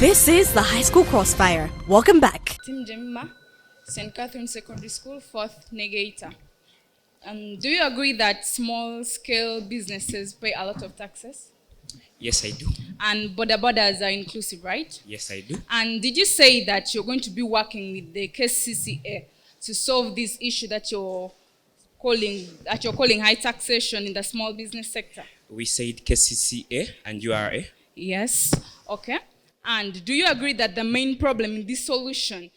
This is the High School Crossfire. Welcome back. Tim Jemima, St.Katherine Secondary School, 4th Negator. Do you agree that small-scale businesses pay a lot of taxes? Yes, I do. And borders are inclusive, right? Yes, I do. And did you say that you're going to be working with the KCCA to solve this issue that you're calling high taxation in the small business sector? We said KCCA and URA. Yes. Okay. And do you agree that the main problems in this solution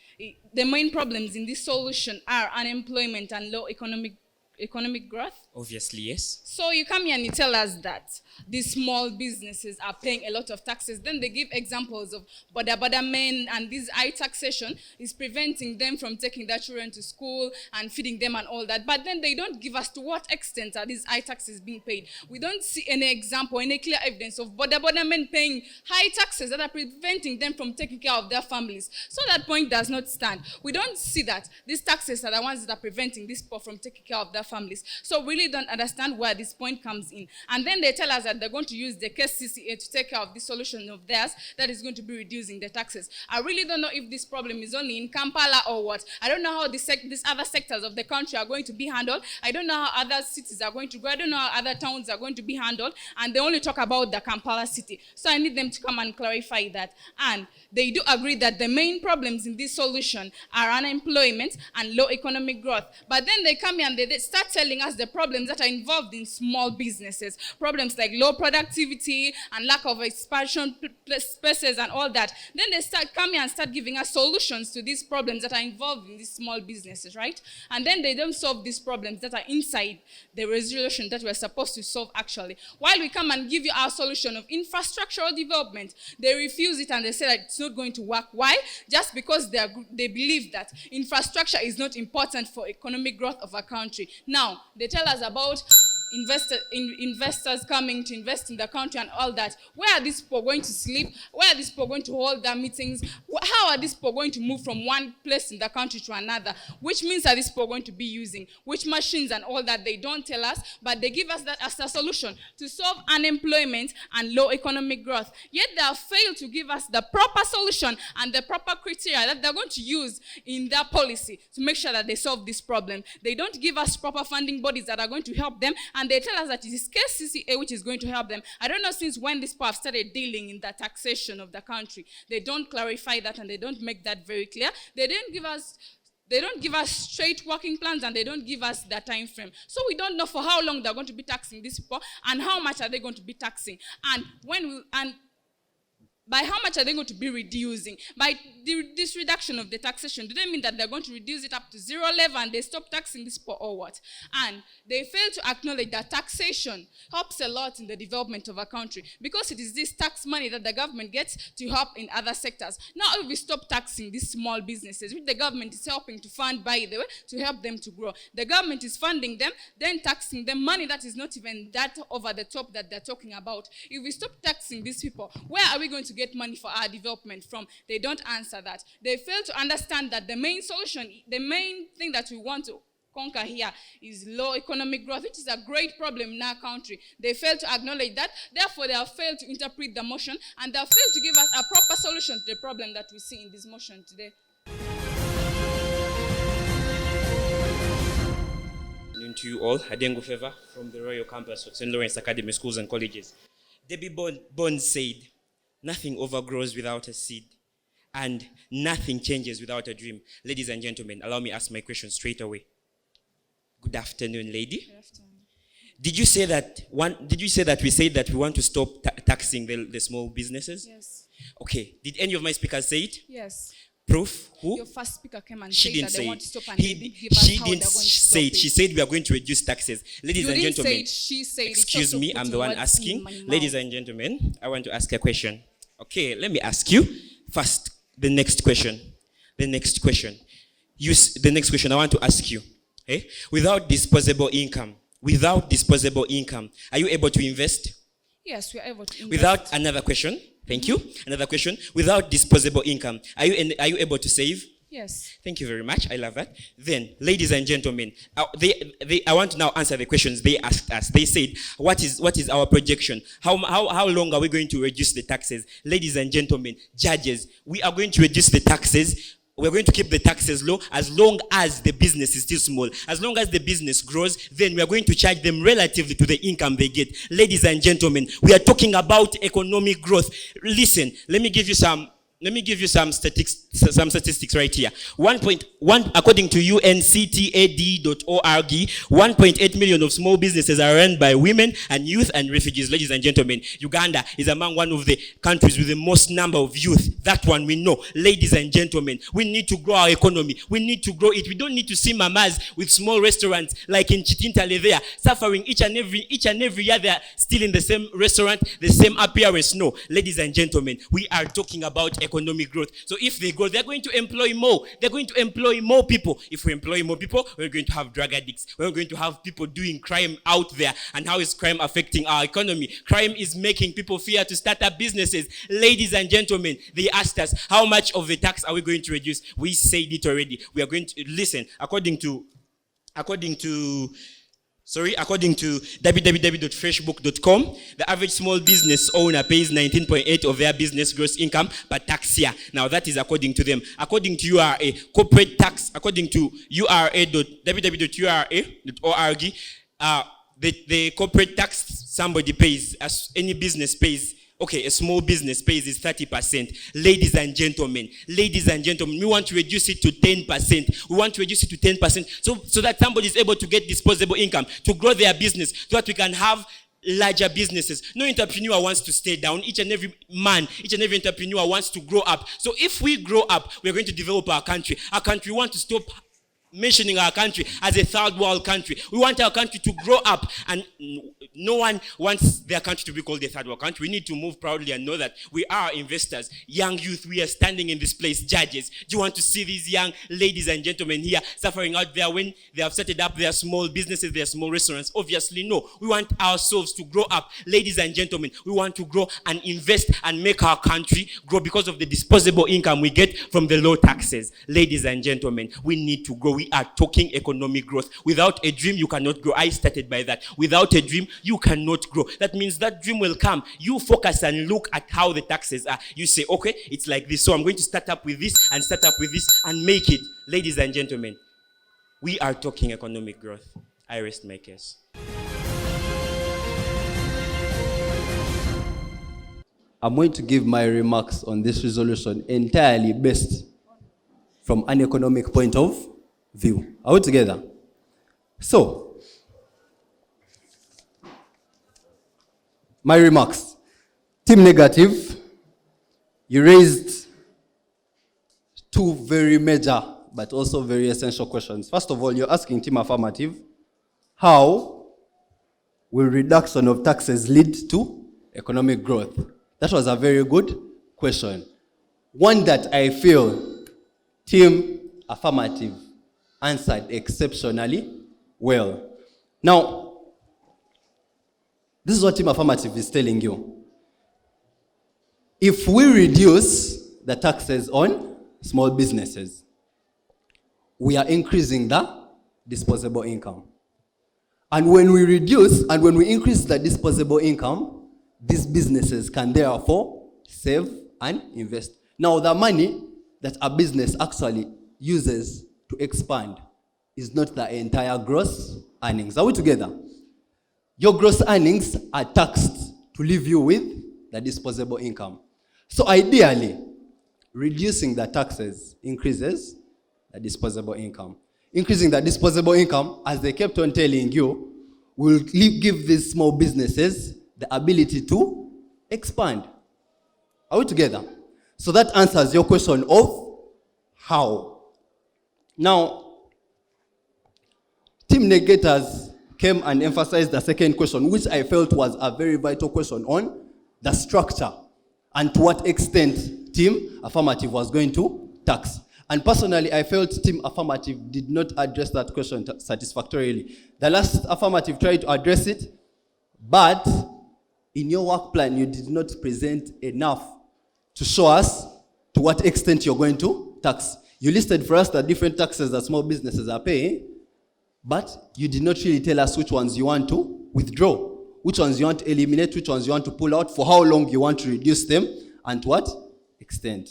are unemployment and low economic growth? Obviously, yes. So you come here and you tell us that these small businesses are paying a lot of taxes. Then they give examples of border men, and this high taxation is preventing them from taking their children to school and feeding them and all that. But then they don't give us to what extent are these high taxes being paid. We don't see any example, any clear evidence of border men paying high taxes that are preventing them from taking care of their families. So that point does not stand. We don't see that these taxes are the ones that are preventing these people from taking care of their families. So we really don't understand where this point comes in. And then they tell us that they're going to use the KCCA to take care of this solution of theirs that is going to be reducing the taxes. I really don't know if this problem is only in Kampala or what. I don't know how these other sectors of the country are going to be handled. I don't know how other cities are going to go. I don't know how other towns are going to be handled. And they only talk about the Kampala city. So I need them to come and clarify that. And they do agree that the main problems in this solution are unemployment and low economic growth. But then they come here and they start telling us the problems that are involved in small businesses. Problems like low productivity and lack of expansion spaces and all that. Then they start coming and start giving us solutions to these problems that are involved in these small businesses, right? And then they don't solve these problems that are inside the resolution that we're supposed to solve actually. While we come and give you our solution of infrastructural development, they refuse it and they say that it's not going to work. Why? Just because they believe that infrastructure is not important for economic growth of a country. Now, they tell us about investors coming to invest in the country and all that. Where are these people going to sleep? Where are these people going to hold their meetings? How are these people going to move from one place in the country to another? Which means are these people going to be using? Which machines and all that? They don't tell us, but they give us that as a solution to solve unemployment and low economic growth. Yet they have failed to give us the proper solution and the proper criteria that they're going to use in their policy to make sure that they solve this problem. They don't give us proper funding bodies that are going to help them, and they tell us that it is KCCA which is going to help them. I don't know since when this people have started dealing in the taxation of the country. They don't clarify that and they don't make that very clear. They don't give us straight working plans and they don't give us the time frame. So we don't know for how long they're going to be taxing these people and how much are they going to be taxing. And by how much are they going to be reducing? By this reduction of the taxation, do they mean that they're going to reduce it up to zero level and they stop taxing this people or what? And they fail to acknowledge that taxation helps a lot in the development of a country because it is this tax money that the government gets to help in other sectors. Now if we stop taxing these small businesses, which the government is helping to fund, by the way, to help them to grow. The government is funding them, then taxing them money that is not even that over the top that they're talking about. If we stop taxing these people, where are we going to get money for our development from? They don't answer that. They fail to understand that the main solution, the main thing that we want to conquer here is low economic growth, which is a great problem in our country. They fail to acknowledge that. Therefore, they have failed to interpret the motion and they have failed to give us a proper solution to the problem that we see in this motion today. To you all, Adengo Favor from the Royal Campus of St. Lawrence Academy Schools and Colleges. Debbie Bond said, "Nothing overgrows without a seed, and nothing changes without a dream." Ladies and gentlemen, allow me to ask my question straight away. Good afternoon, lady. Good afternoon. Did you say that we said that we want to stop taxing the small businesses? Yes. Okay. Did any of my speakers say it? Yes. Proof? Who? Your first speaker came and She said didn't that they say want it. to stop and they didn't give us She how didn't they're going to stop say it. She said we are going to reduce taxes. Ladies You and didn't gentlemen, say it, she said it. excuse me, I'm the one asking. Ladies, Ladies and gentlemen, I want to ask a question. Okay, let me ask you first the next question. The next question I want to ask you. Okay? Without disposable income, are you able to invest? Yes, we are able to invest. Without another question, thank you. Another question. Without disposable income, are you able to save? Yes. Thank you very much. I love that. Then, ladies and gentlemen, I want to now answer the questions they asked us. They said, what is our projection? How long are we going to reduce the taxes? Ladies and gentlemen, judges, we are going to reduce the taxes. We're going to keep the taxes low as long as the business is still small. As long as the business grows, then we are going to charge them relatively to the income they get. Ladies and gentlemen, we are talking about economic growth. Listen, let me give you some statistics right here. 1.1, according to unctad.org, 1.8 million of small businesses are run by women and youth and refugees. Ladies and gentlemen, Uganda is among one of the countries with the most number of youth. That one we know. Ladies and gentlemen, we need to grow our economy. We need to grow it. We don't need to see mamas with small restaurants like in Chitintale there, suffering each and every year. They are still in the same restaurant, the same appearance. No, ladies and gentlemen, we are talking about economic growth. So if they grow, they're going to employ more. They're going to employ more people. If we employ more people, we're going to have drug addicts. We're going to have people doing crime out there. And how is crime affecting our economy? Crime is making people fear to start up businesses. Ladies and gentlemen, they asked us, how much of the tax are we going to reduce? We said it already. We are going to listen. According to www.freshbook.com, the average small business owner pays 19.8 of their business gross income per tax year. Now that is according to them. According to URA, corporate tax, according to www.ura.org, the corporate tax somebody pays, as any business pays, okay, a small business pays is 30%. Ladies and gentlemen, we want to reduce it to 10%. We want to reduce it to 10% so that somebody is able to get disposable income to grow their business so that we can have larger businesses. No entrepreneur wants to stay down. Each and every entrepreneur wants to grow up. So if we grow up, we're going to develop our country. Our country wants to stop mentioning our country as a third world country. We want our country to grow up, and no one wants their country to be called a third world country. We need to move proudly and know that we are investors. Young youth, we are standing in this place. Judges, do you want to see these young ladies and gentlemen here suffering out there when they have set up their small businesses, their small restaurants? Obviously, no. We want ourselves to grow up. Ladies and gentlemen, we want to grow and invest and make our country grow because of the disposable income we get from the low taxes. Ladies and gentlemen, we need to grow. We are talking economic growth. Without a dream, you cannot grow. I started by that. Without a dream, you cannot grow. That means that dream will come. You focus and look at how the taxes are. You say, okay, it's like this. So I'm going to start up with this and start up with this and make it. Ladies and gentlemen, we are talking economic growth. I rest my case. I'm going to give my remarks on this resolution entirely based from an economic point of view. Are we together? So, my remarks. Team Negative, you raised two very major but also very essential questions. First of all, you're asking Team Affirmative, how will reduction of taxes lead to economic growth? That was a very good question. One that I feel Team Affirmative answered exceptionally well. Now, this is what Team Affirmative is telling you. If we reduce the taxes on small businesses, we are increasing the disposable income. And when we reduce and when we increase the disposable income, these businesses can therefore save and invest. Now, the money that a business actually uses to expand is not the entire gross earnings. Are we together? Your gross earnings are taxed to leave you with the disposable income. So ideally, reducing the taxes increases the disposable income. Increasing the disposable income, as they kept on telling you, will give these small businesses the ability to expand. Are we together? So that answers your question of how. Now, Team Negators came and emphasized the second question, which I felt was a very vital question on the structure and to what extent Team Affirmative was going to tax. And personally, I felt Team Affirmative did not address that question satisfactorily. The last Affirmative tried to address it, but in your work plan, you did not present enough to show us to what extent you're going to tax. You listed for us the different taxes that small businesses are paying, but you did not really tell us which ones you want to withdraw, which ones you want to eliminate, which ones you want to pull out, for how long you want to reduce them, and to what extent.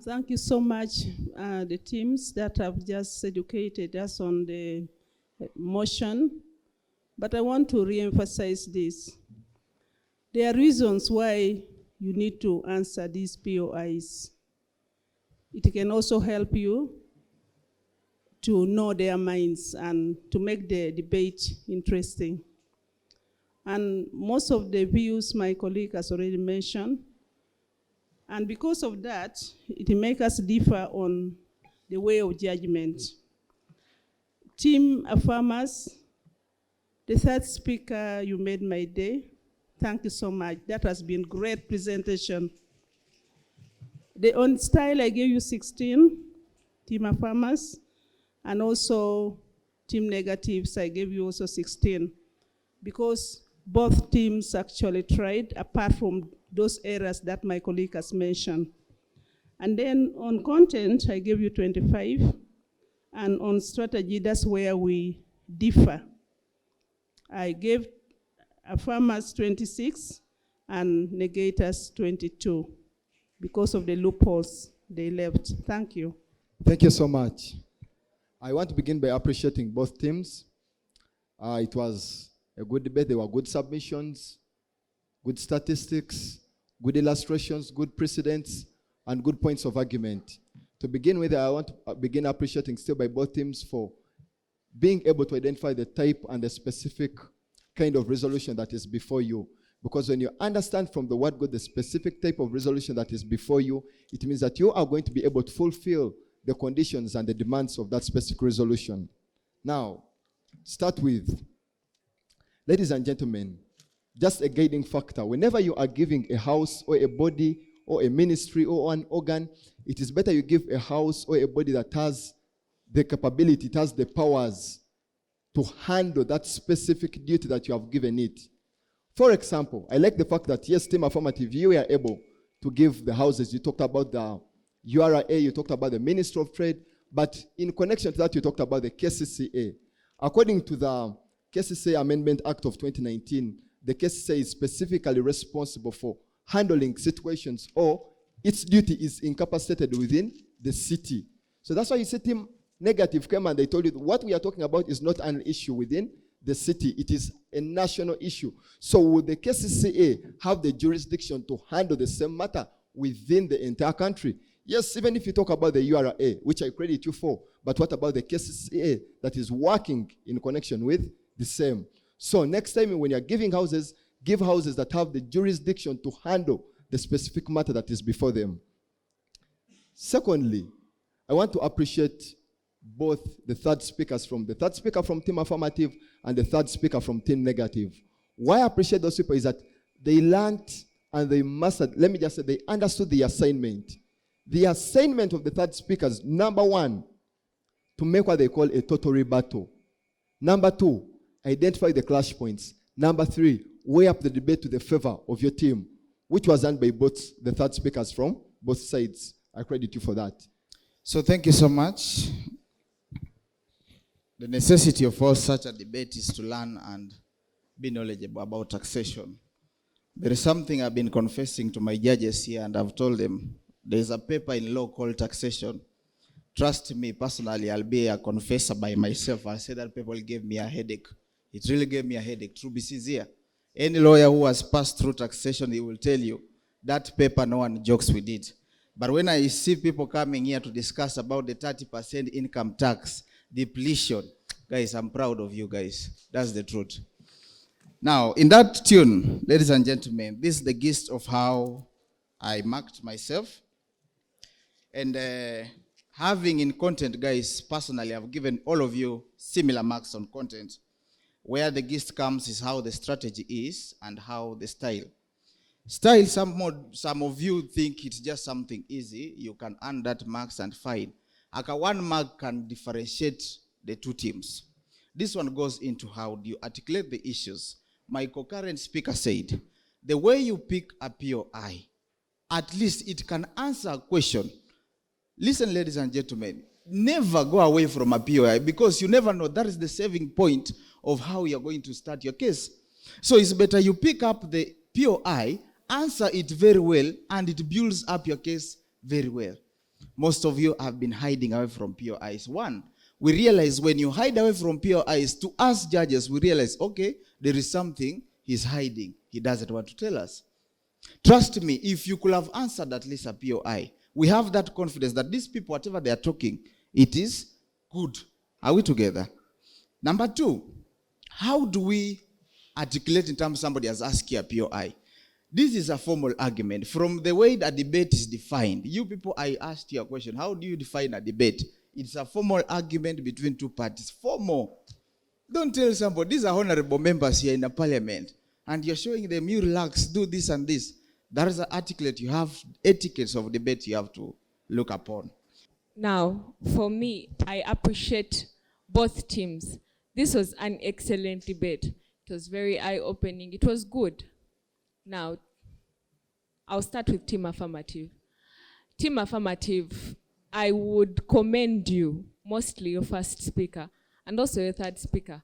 Thank you so much, the teams that have just educated us on the motion. But I want to re-emphasize this. There are reasons why you need to answer these POIs. It can also help you to know their minds and to make the debate interesting. And most of the views my colleague has already mentioned. And because of that, it makes us differ on the way of judgment. Team affirmers, the third speaker, you made my day. Thank you so much. That has been great presentation. On style, I gave you 16 team affirmers, and also team negatives, I gave you also 16, because both teams actually tried, apart from those errors that my colleague has mentioned. And then on content, I gave you 25, and on strategy, that's where we differ. I gave affirmers 26 and negators 22 because of the loopholes they left. Thank you. Thank you so much. I want to begin by appreciating both teams. It was a good debate. There were good submissions, good statistics, good illustrations, good precedents, and good points of argument. To begin with, I want to begin appreciating still by both teams for being able to identify the type and the specific kind of resolution that is before you. Because when you understand from the word God the specific type of resolution that is before you, it means that you are going to be able to fulfill the conditions and the demands of that specific resolution. Now, start with, ladies and gentlemen, just a guiding factor. Whenever you are giving a house or a body or a ministry or an organ, it is better you give a house or a body that has the capability, it has the powers to handle that specific duty that you have given it. For example, I like the fact that, yes, Team Affirmative, you were able to give the houses. You talked about the URA, you talked about the Ministry of Trade, but in connection to that, you talked about the KCCA. According to the KCCA Amendment Act of 2019, the KCCA is specifically responsible for handling situations or its duty is incapacitated within the city. So that's why you see Team Negative came and they told you what we are talking about is not an issue within the city. It is a national issue. So would the KCCA have the jurisdiction to handle the same matter within the entire country? Yes, even if you talk about the URA, which I credit you for, but what about the KCCA that is working in connection with the same? So next time when you're giving houses, give houses that have the jurisdiction to handle the specific matter that is before them. Secondly, I want to appreciate both the third speaker from Team Affirmative and the third speaker from Team Negative. Why I appreciate those people is that they learned and they mastered, let me just say, they understood the assignment. The assignment of the third speakers, number one, to make what they call a total rebuttal. Number two, identify the clash points. Number three, weigh up the debate to the favor of your team, which was done by both the third speakers from both sides. I credit you for that. So thank you so much. The necessity of all such a debate is to learn and be knowledgeable about taxation. There is something I've been confessing to my judges here, and I've told them, there's a paper in law called taxation. Trust me, personally, I'll be a confessor by myself. I said that paper gave me a headache. It really gave me a headache, to be sincere. Any lawyer who has passed through taxation, he will tell you, that paper, no one jokes with it. But when I see people coming here to discuss about the 30% income tax, depletion, guys, I'm proud of you guys. That's the truth. Now, in that tune, ladies and gentlemen, this is the gist of how I marked myself. And having in content, guys, personally, I've given all of you similar marks on content. Where the gist comes is how the strategy is and how the style. Style, some of you think it's just something easy. You can earn that marks and fine. One mark can differentiate the two teams. This one goes into how do you articulate the issues. My co-current speaker said, the way you pick a POI, at least it can answer a question. Listen, ladies and gentlemen, never go away from a POI because you never know. That is the saving point of how you're going to start your case. So it's better you pick up the POI, answer it very well, and it builds up your case very well. Most of you have been hiding away from POIs. One, we realize when you hide away from POIs, to us judges, we realize, okay, there is something he's hiding. He doesn't want to tell us. Trust me, if you could have answered at least a POI, we have that confidence that these people, whatever they are talking, it is good. Are we together? Number two, how do we articulate in terms somebody has asked you a POI? This is a formal argument. From the way a debate is defined, you people, I asked you a question. How do you define a debate? It's a formal argument between two parties. Formal. Don't tell somebody, these are honorable members here in the parliament, and you're showing them, you relax, do this and this. That is an articulate. You have etiquettes of debate you have to look upon. Now, for me, I appreciate both teams. This was an excellent debate. It was very eye-opening. It was good. Now, I'll start with Team Affirmative. Team Affirmative, I would commend you, mostly your first speaker, and also your third speaker.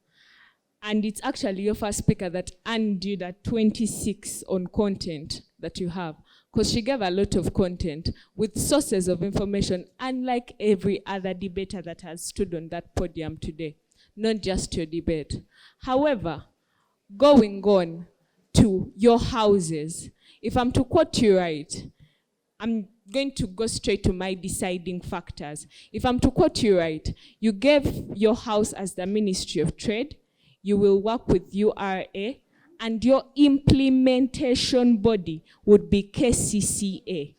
And it's actually your first speaker that earned you that 26 on content that you have. Because she gave a lot of content with sources of information, unlike every other debater that has stood on that podium today. Not just your debate. However, going on to your houses, if I'm to quote you right, I'm going to go straight to my deciding factors. If I'm to quote you right, you gave your house as the Ministry of Trade, you will work with URA, and your implementation body would be KCCA.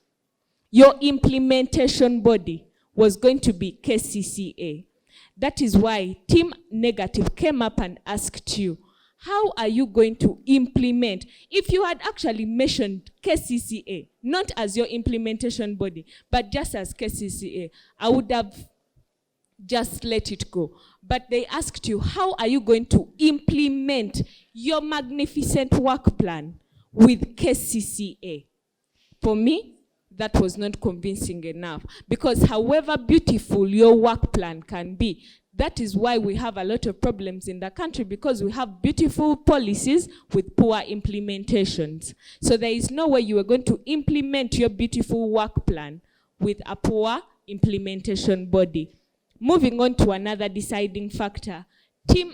Your implementation body was going to be KCCA. That is why Team Negative came up and asked you, how are you going to implement? If you had actually mentioned KCCA, not as your implementation body, but just as KCCA, I would have just let it go. But they asked you, how are you going to implement your magnificent work plan with KCCA? For me, that was not convincing enough. Because however beautiful your work plan can be, that is why we have a lot of problems in the country, because we have beautiful policies with poor implementations. So there is no way you are going to implement your beautiful work plan with a poor implementation body. Moving on to another deciding factor, Team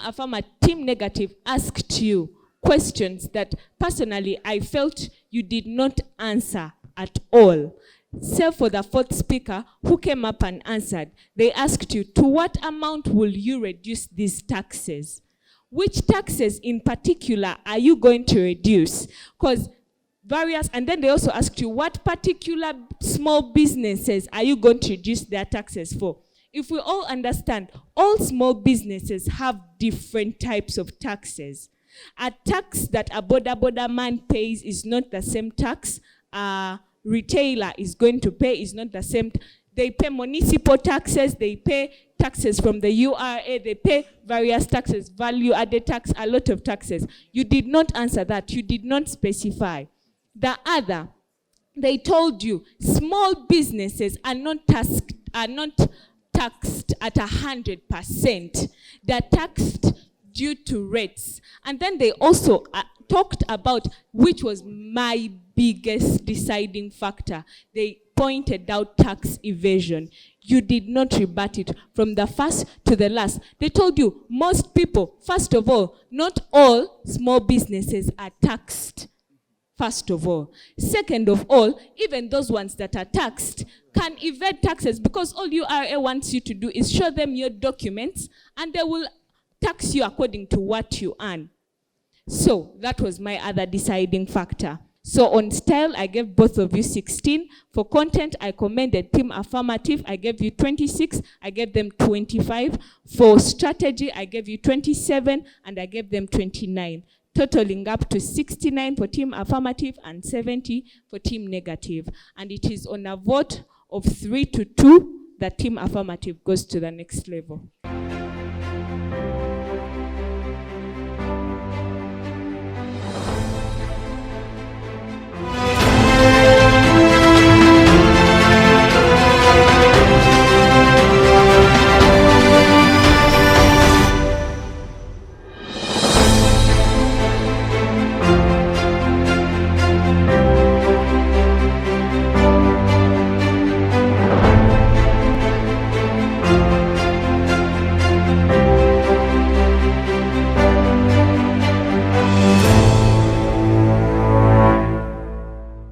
Negative asked you questions that personally I felt you did not answer at all. Save for the fourth speaker who came up and answered. They asked you, to what amount will you reduce these taxes? Which taxes in particular are you going to reduce? Because and then they also asked you, what particular small businesses are you going to reduce their taxes for? If we all understand, all small businesses have different types of taxes. A tax that a border man pays is not the same tax a retailer is going to pay, is not the same. They pay municipal taxes, they pay taxes from the URA, they pay various taxes, value-added tax, a lot of taxes. You did not answer that. You did not specify. The other, they told you small businesses are not taxed at 100%. They're taxed due to rates. And then they also talked about, which was my biggest deciding factor, they pointed out tax evasion. You did not rebut it from the first to the last. They told you most people, first of all, not all small businesses are taxed. First of all. Second of all, even those ones that are taxed can evade taxes, because all URA wants you to do is show them your documents and they will tax you according to what you earn. So that was my other deciding factor. So on style, I gave both of you 16. For content, I commended Team Affirmative. I gave you 26. I gave them 25. For strategy, I gave you 27, and I gave them 29. Totaling up to 69 for Team Affirmative and 70 for Team Negative. And it is on a vote of 3-2 that Team Affirmative goes to the next level.